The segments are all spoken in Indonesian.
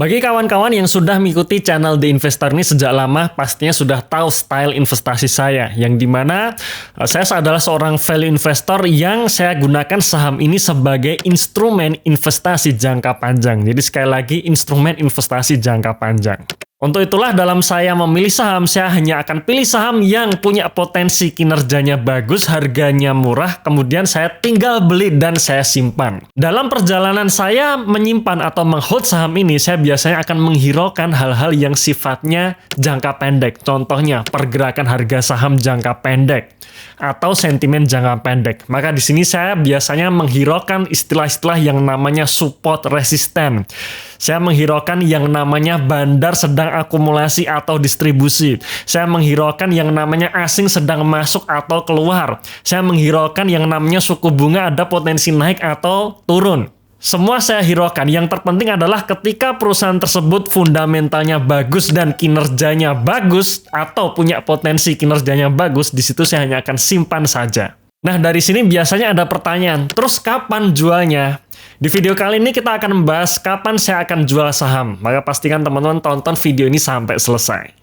Bagi kawan-kawan yang sudah mengikuti channel The Investor ini sejak lama, pastinya sudah tahu style investasi saya, yang dimana saya adalah seorang value investor yang saya gunakan saham ini sebagai instrumen investasi jangka panjang. Jadi sekali lagi, instrumen investasi jangka panjang. Untuk itulah dalam saya memilih saham, saya hanya akan pilih saham yang punya potensi kinerjanya bagus, harganya murah, kemudian saya tinggal beli dan saya simpan. Dalam perjalanan saya menyimpan atau menghold saham ini, saya biasanya akan menghiraukan hal-hal yang sifatnya jangka pendek. Contohnya, pergerakan harga saham jangka pendek atau sentimen jangka pendek. Maka di sini saya biasanya menghiraukan istilah-istilah yang namanya support resisten. Saya menghiraukan yang namanya bandar sedang akumulasi atau distribusi. Saya menghiraukan yang namanya asing sedang masuk atau keluar. Saya menghiraukan yang namanya suku bunga ada potensi naik atau turun. Semua saya hiraukan. Yang terpenting adalah ketika perusahaan tersebut fundamentalnya bagus dan kinerjanya bagus atau punya potensi kinerjanya bagus, di situ saya hanya akan simpan saja. Nah, dari sini biasanya ada pertanyaan, terus kapan jualnya? Di video kali ini kita akan membahas kapan saya akan jual saham. Maka pastikan teman-teman tonton video ini sampai selesai.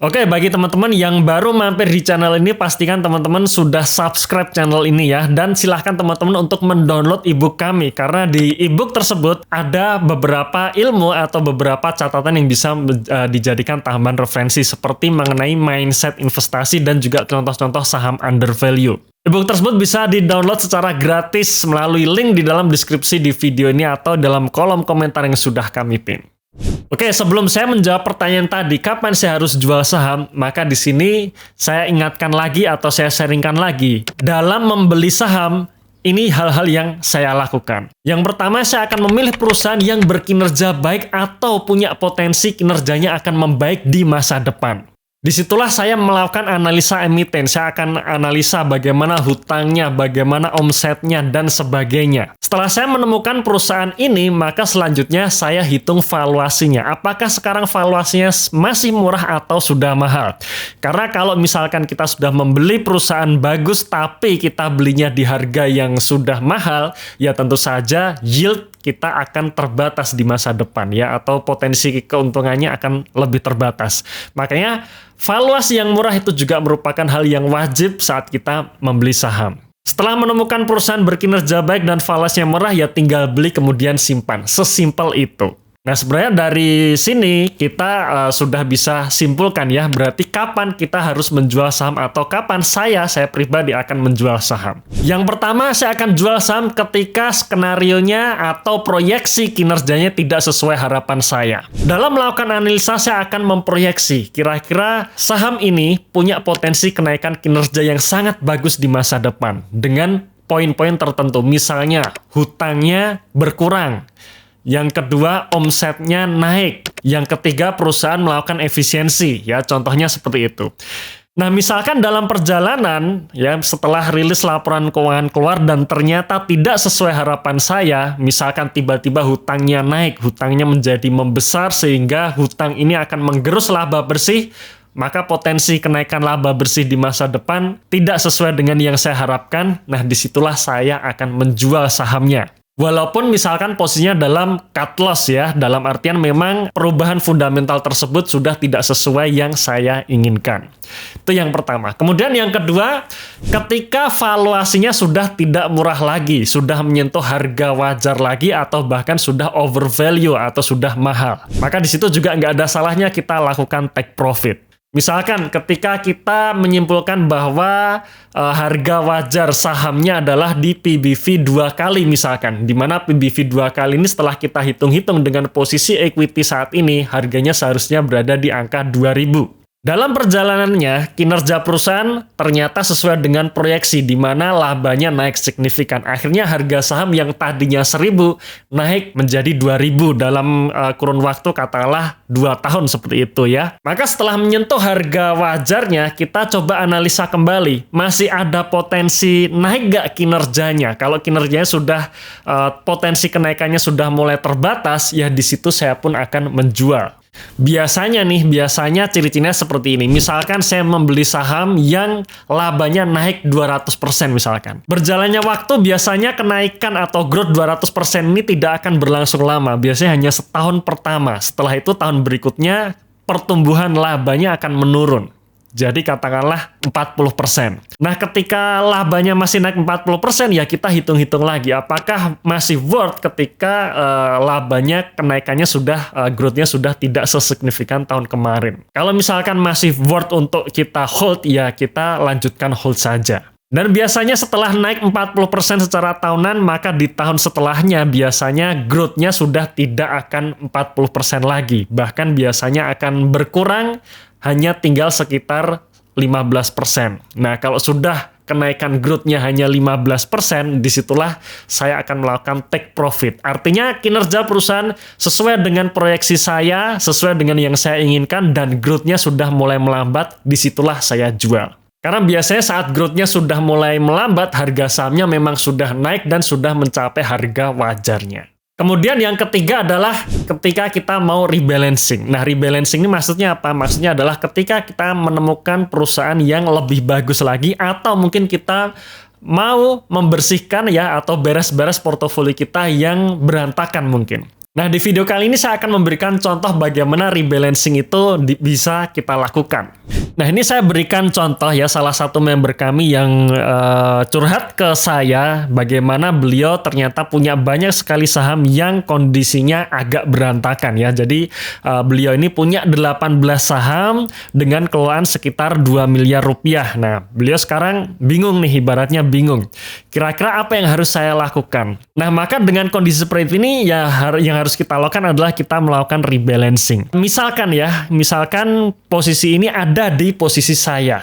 Oke, bagi teman-teman yang baru mampir di channel ini, pastikan teman-teman sudah subscribe channel ini ya. Dan silahkan teman-teman untuk mendownload ebook kami. Karena di ebook tersebut ada beberapa ilmu atau beberapa catatan yang bisa dijadikan tambahan referensi. Seperti mengenai mindset investasi dan juga contoh-contoh saham under value. Ebook tersebut bisa di-download secara gratis melalui link di dalam deskripsi di video ini atau dalam kolom komentar yang sudah kami pin. Oke, sebelum saya menjawab pertanyaan tadi, kapan saya harus jual saham? Maka di sini saya ingatkan lagi atau saya sharingkan lagi. Dalam membeli saham, ini hal-hal yang saya lakukan. Yang pertama, saya akan memilih perusahaan yang berkinerja baik atau punya potensi kinerjanya akan membaik di masa depan. Disitulah saya melakukan analisa emiten. Saya akan analisa bagaimana hutangnya, bagaimana omsetnya, dan sebagainya. Setelah saya menemukan perusahaan ini, maka selanjutnya saya hitung valuasinya. Apakah sekarang valuasinya masih murah atau sudah mahal? Karena kalau misalkan kita sudah membeli perusahaan bagus, tapi kita belinya di harga yang sudah mahal, ya tentu saja yield kita akan terbatas di masa depan ya, atau potensi keuntungannya akan lebih terbatas. Makanya valuasi yang murah itu juga merupakan hal yang wajib saat kita membeli saham. Setelah menemukan perusahaan berkinerja baik dan valuasinya murah, ya tinggal beli kemudian simpan. Sesimpel itu. Nah, sebenarnya dari sini kita sudah bisa simpulkan ya, berarti kapan kita harus menjual saham atau kapan saya pribadi akan menjual saham. Yang pertama, saya akan jual saham ketika skenarionya atau proyeksi kinerjanya tidak sesuai harapan saya. Dalam melakukan analisa, saya akan memproyeksi kira-kira saham ini punya potensi kenaikan kinerja yang sangat bagus di masa depan dengan poin-poin tertentu. Misalnya, hutangnya berkurang. Yang kedua, omsetnya naik. Yang ketiga, perusahaan melakukan efisiensi. Ya, contohnya seperti itu. Nah, misalkan dalam perjalanan, ya setelah rilis laporan keuangan keluar dan ternyata tidak sesuai harapan saya, misalkan tiba-tiba hutangnya naik, hutangnya menjadi membesar sehingga hutang ini akan menggerus laba bersih, maka potensi kenaikan laba bersih di masa depan tidak sesuai dengan yang saya harapkan. Nah, disitulah saya akan menjual sahamnya. Walaupun misalkan posisinya dalam cut loss ya, dalam artian memang perubahan fundamental tersebut sudah tidak sesuai yang saya inginkan. Itu yang pertama. Kemudian yang kedua, ketika valuasinya sudah tidak murah lagi, sudah menyentuh harga wajar lagi atau bahkan sudah overvalue atau sudah mahal. Maka di situ juga nggak ada salahnya kita lakukan take profit. Misalkan ketika kita menyimpulkan bahwa harga wajar sahamnya adalah di PBV 2 kali misalkan, di mana PBV 2 kali ini setelah kita hitung-hitung dengan posisi equity saat ini, harganya seharusnya berada di angka 2.000. Dalam perjalanannya, kinerja perusahaan ternyata sesuai dengan proyeksi di mana labanya naik signifikan. Akhirnya harga saham yang tadinya 1.000 naik menjadi 2.000 dalam kurun waktu katakanlah 2 tahun seperti itu ya. Maka setelah menyentuh harga wajarnya, kita coba analisa kembali. Masih ada potensi naik nggak kinerjanya? Kalau kinerjanya sudah potensi kenaikannya sudah mulai terbatas, ya di situ saya pun akan menjual. Biasanya ciri-cirinya seperti ini. Misalkan saya membeli saham yang labanya naik 200% misalkan. Berjalannya waktu biasanya kenaikan atau growth 200% ini tidak akan berlangsung lama. Biasanya hanya setahun pertama. Setelah itu tahun berikutnya pertumbuhan labanya akan menurun. Jadi katakanlah 40%. Nah, ketika labanya masih naik 40%, ya kita hitung-hitung lagi. Apakah masih worth ketika labanya kenaikannya sudah, growth-nya sudah tidak sesignifikan tahun kemarin. Kalau misalkan masih worth untuk kita hold, ya kita lanjutkan hold saja. Dan biasanya setelah naik 40% secara tahunan, maka di tahun setelahnya biasanya growth-nya sudah tidak akan 40% lagi. Bahkan biasanya akan berkurang, hanya tinggal sekitar 15%. Nah, kalau sudah kenaikan growth-nya hanya 15%, disitulah saya akan melakukan take profit. Artinya kinerja perusahaan sesuai dengan proyeksi saya, sesuai dengan yang saya inginkan, dan growth-nya sudah mulai melambat, disitulah saya jual. Karena biasanya saat growth-nya sudah mulai melambat, harga sahamnya memang sudah naik dan sudah mencapai harga wajarnya. Kemudian yang ketiga adalah ketika kita mau rebalancing. Nah, rebalancing ini maksudnya apa? Maksudnya adalah ketika kita menemukan perusahaan yang lebih bagus lagi, atau mungkin kita mau membersihkan ya, atau beres-beres portofolio kita yang berantakan mungkin. Nah, di video kali ini saya akan memberikan contoh bagaimana rebalancing itu bisa kita lakukan. Nah, ini saya berikan contoh ya, salah satu member kami yang curhat ke saya bagaimana beliau ternyata punya banyak sekali saham yang kondisinya agak berantakan ya. Jadi beliau ini punya 18 saham dengan kelolaan sekitar 2 miliar rupiah. Nah, beliau sekarang bingung nih, ibaratnya bingung. Kira-kira apa yang harus saya lakukan? Nah, maka dengan kondisi seperti ini ya, yang harus kita lakukan adalah kita melakukan rebalancing. Misalkan posisi ini ada di posisi saya.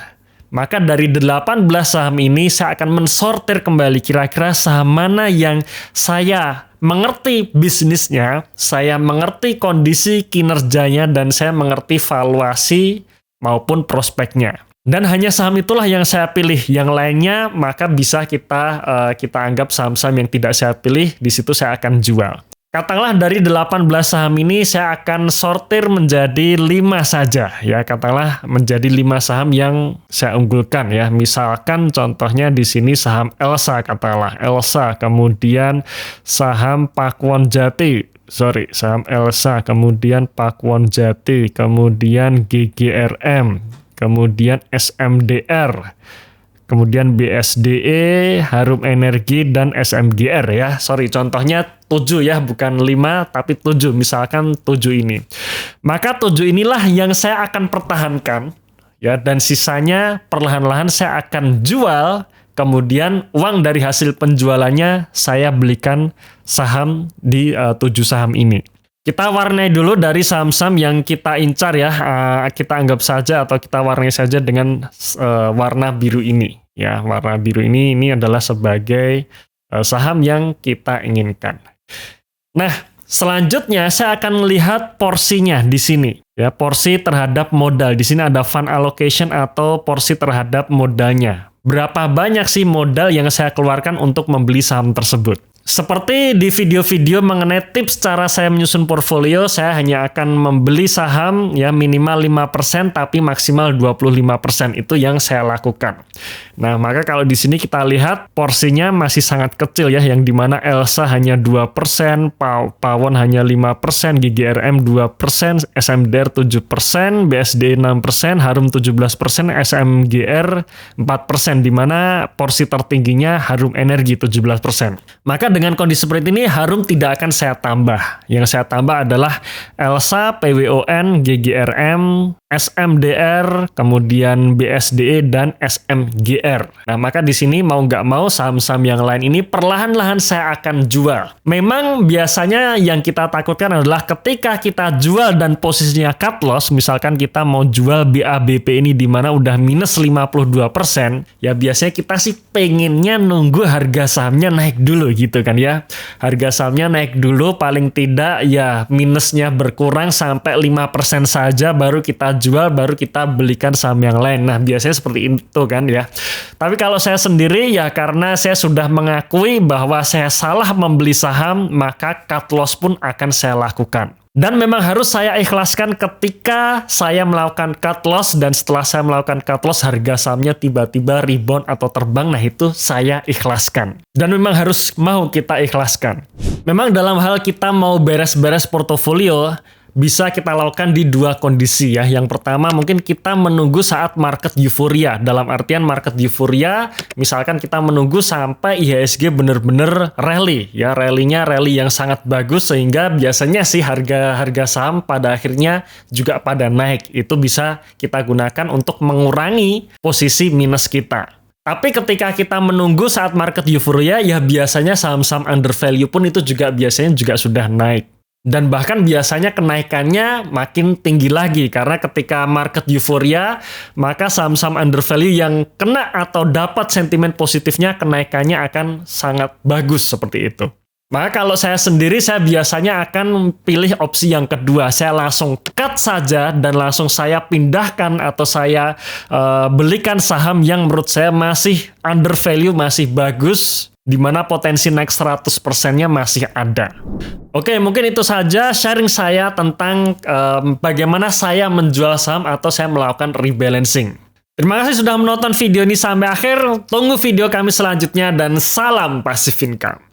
Maka dari 18 saham ini saya akan mensortir kembali kira-kira saham mana yang saya mengerti bisnisnya, saya mengerti kondisi kinerjanya, dan saya mengerti valuasi maupun prospeknya. Dan hanya saham itulah yang saya pilih. Yang lainnya maka bisa kita anggap saham-saham yang tidak saya pilih, di situ saya akan jual. Katakanlah dari 18 saham ini saya akan sortir menjadi 5 saja ya, katakanlah menjadi 5 saham yang saya unggulkan ya. Misalkan contohnya di sini saham Elsa, katakanlah Elsa, kemudian saham Pakuwon Jati, saham Elsa, kemudian Pakuwon Jati, kemudian GGRM, kemudian SMDR, kemudian BSDE, Harum Energi, dan SMGR ya. Contohnya 7 ya, bukan 5 tapi 7. Misalkan 7 ini. Maka 7 inilah yang saya akan pertahankan ya, dan sisanya perlahan-lahan saya akan jual. Kemudian uang dari hasil penjualannya saya belikan saham di 7 saham ini. Kita warnai dulu dari saham-saham yang kita incar ya, kita anggap saja atau kita warnai saja dengan warna biru ini. Ya, warna biru ini adalah sebagai saham yang kita inginkan. Nah, selanjutnya saya akan melihat porsinya di sini. Ya, porsi terhadap modal. Di sini ada fund allocation atau porsi terhadap modalnya. Berapa banyak sih modal yang saya keluarkan untuk membeli saham tersebut? Seperti di video-video mengenai tips cara saya menyusun portfolio, saya hanya akan membeli saham ya minimal 5% tapi maksimal 25%, itu yang saya lakukan. Nah, maka kalau di sini kita lihat porsinya masih sangat kecil ya, yang dimana Elsa hanya 2%, Pawon hanya 5%, GGRM 2%, SMDR 7%, BSD 6%, Harum 17%, SMGR 4%, dimana porsi tertingginya Harum Energi 17%. Maka dengan kondisi seperti ini, Harum tidak akan saya tambah. Yang saya tambah adalah Elsa, PWON, GGRM, SMDR, kemudian BSDE, dan SMGR. Nah, maka di sini mau nggak mau saham-saham yang lain ini perlahan-lahan saya akan jual. Memang biasanya yang kita takutkan adalah ketika kita jual dan posisinya cut loss, misalkan kita mau jual BABP ini di mana udah minus 52%, ya biasanya kita sih pengennya nunggu harga sahamnya naik dulu gitu kan ya. Harga sahamnya naik dulu, paling tidak ya minusnya berkurang sampai 5% saja, baru kita jual, baru kita belikan saham yang lain. Nah, biasanya seperti itu kan ya. Tapi kalau saya sendiri ya, karena saya sudah mengakui bahwa saya salah membeli saham, maka cut loss pun akan saya lakukan. Dan memang harus saya ikhlaskan ketika saya melakukan cut loss dan setelah saya melakukan cut loss harga sahamnya tiba-tiba rebound atau terbang, nah itu saya ikhlaskan. Dan memang harus mau kita ikhlaskan. Memang dalam hal kita mau beres-beres portofolio, bisa kita lakukan di dua kondisi ya. Yang pertama mungkin kita menunggu saat market euforia. Dalam artian market euforia, misalkan kita menunggu sampai IHSG benar-benar rally ya. Rally-nya rally yang sangat bagus sehingga biasanya sih harga saham pada akhirnya juga pada naik. Itu bisa kita gunakan untuk mengurangi posisi minus kita. Tapi ketika kita menunggu saat market euforia, ya biasanya saham-saham under value pun itu juga biasanya juga sudah naik. Dan bahkan biasanya kenaikannya makin tinggi lagi karena ketika market euforia maka saham-saham under value yang kena atau dapat sentimen positifnya kenaikannya akan sangat bagus seperti itu. Maka kalau saya sendiri saya biasanya akan pilih opsi yang kedua. Saya langsung cut saja dan langsung saya pindahkan atau saya belikan saham yang menurut saya masih under value, masih bagus, di mana potensi naik 100%-nya masih ada. Oke, mungkin itu saja sharing saya tentang bagaimana saya menjual saham atau saya melakukan rebalancing. Terima kasih sudah menonton video ini sampai akhir. Tunggu video kami selanjutnya dan salam Passive Income.